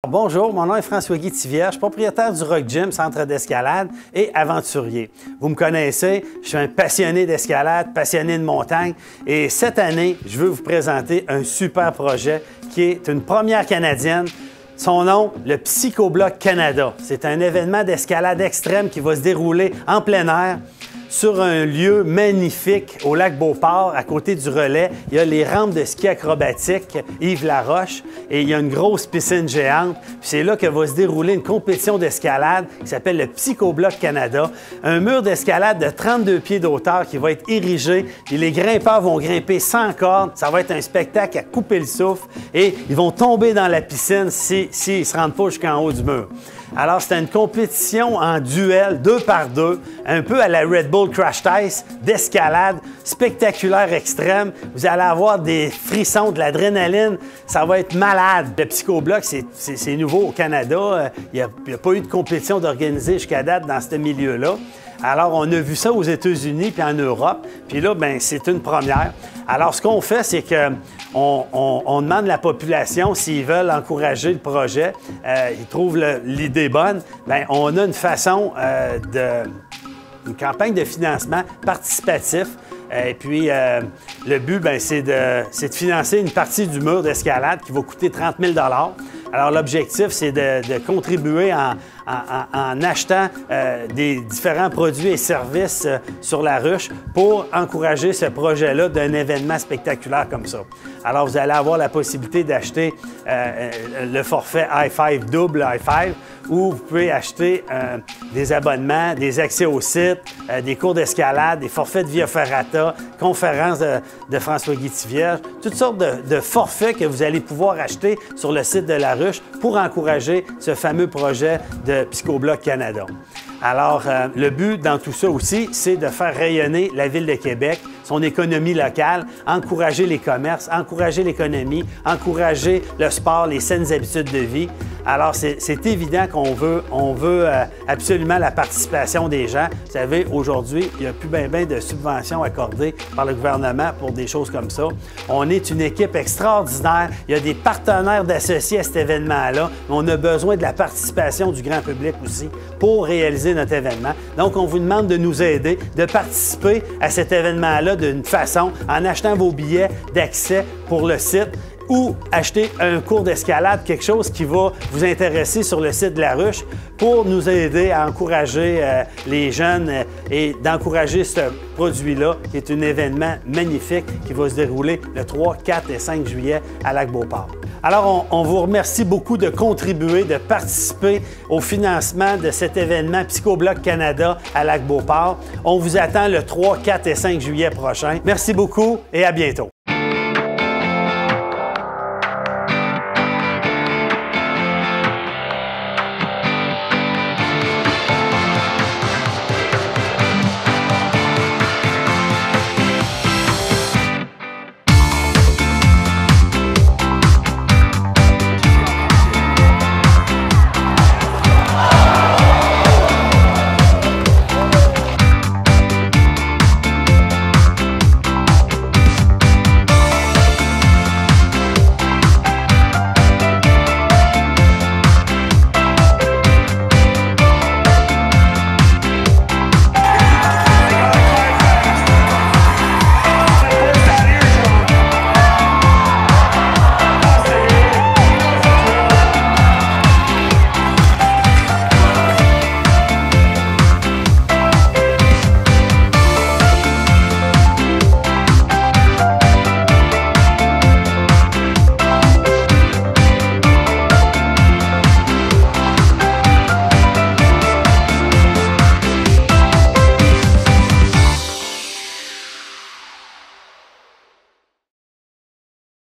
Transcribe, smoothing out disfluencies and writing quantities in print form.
Bonjour, mon nom est François-Guy Tivierge, propriétaire du Rock Gym, centre d'escalade et aventurier. Vous me connaissez, je suis un passionné d'escalade, passionné de montagne et cette année, je veux vous présenter un super projet qui est une première canadienne. Son nom, le Psychobloc Canada. C'est un événement d'escalade extrême qui va se dérouler en plein air sur un lieu magnifique au lac Beauport, à côté du relais. Il y a les rampes de ski acrobatique Yves-Laroche et il y a une grosse piscine géante. C'est là que va se dérouler une compétition d'escalade qui s'appelle le Psychobloc Canada. Un mur d'escalade de 32 pieds d'auteur qui va être érigé et les grimpeurs vont grimper sans corde. Ça va être un spectacle à couper le souffle et ils vont tomber dans la piscine s'ils ne se rendent pas jusqu'en haut du mur. Alors, c'est une compétition en duel, 2 par 2, un peu à la Red Bull Crash Test, d'escalade spectaculaire extrême. Vous allez avoir des frissons, de l'adrénaline. Ça va être malade. Le Psychobloc, c'est nouveau au Canada. Il n'y a pas eu de compétition d'organiser jusqu'à date dans ce milieu-là. Alors, on a vu ça aux États-Unis puis en Europe. Puis là, bien, c'est une première. Alors, ce qu'on fait, c'est qu'on demande à la population s'ils veulent encourager le projet, ils trouvent l'idée bonne. Bien, on a une façon une campagne de financement participatif. Et puis, le but, c'est de financer une partie du mur d'escalade qui va coûter 30 000 $. Alors, l'objectif, c'est de contribuer en achetant des différents produits et services sur la ruche pour encourager ce projet-là d'un événement spectaculaire comme ça. Alors, vous allez avoir la possibilité d'acheter le forfait i5 double i5 où vous pouvez acheter des abonnements, des accès au site, des cours d'escalade, des forfaits de Via Ferrata, conférences de François-Guy Tivierge, toutes sortes de forfaits que vous allez pouvoir acheter sur le site de la ruche pour encourager ce fameux projet de Psychobloc Canada. Alors, le but dans tout ça aussi, c'est de faire rayonner la Ville de Québec, son économie locale, encourager les commerces, encourager l'économie, encourager le sport, les saines habitudes de vie. Alors, c'est évident qu'on veut absolument la participation des gens. Vous savez, aujourd'hui, il n'y a plus bien de subventions accordées par le gouvernement pour des choses comme ça. On est une équipe extraordinaire. Il y a des partenaires d'associés à cet événement-là. On a besoin de la participation du grand public aussi pour réaliser notre événement. Donc, on vous demande de nous aider, de participer à cet événement-là d'une façon en achetant vos billets d'accès pour le site ou acheter un cours d'escalade, quelque chose qui va vous intéresser sur le site de la ruche pour nous aider à encourager les jeunes et d'encourager ce produit-là, qui est un événement magnifique qui va se dérouler le 3, 4 et 5 juillet à Lac-Beauport. Alors, on vous remercie beaucoup de contribuer, de participer au financement de cet événement Psychobloc Canada à Lac-Beauport. On vous attend le 3, 4 et 5 juillet prochain. Merci beaucoup et à bientôt.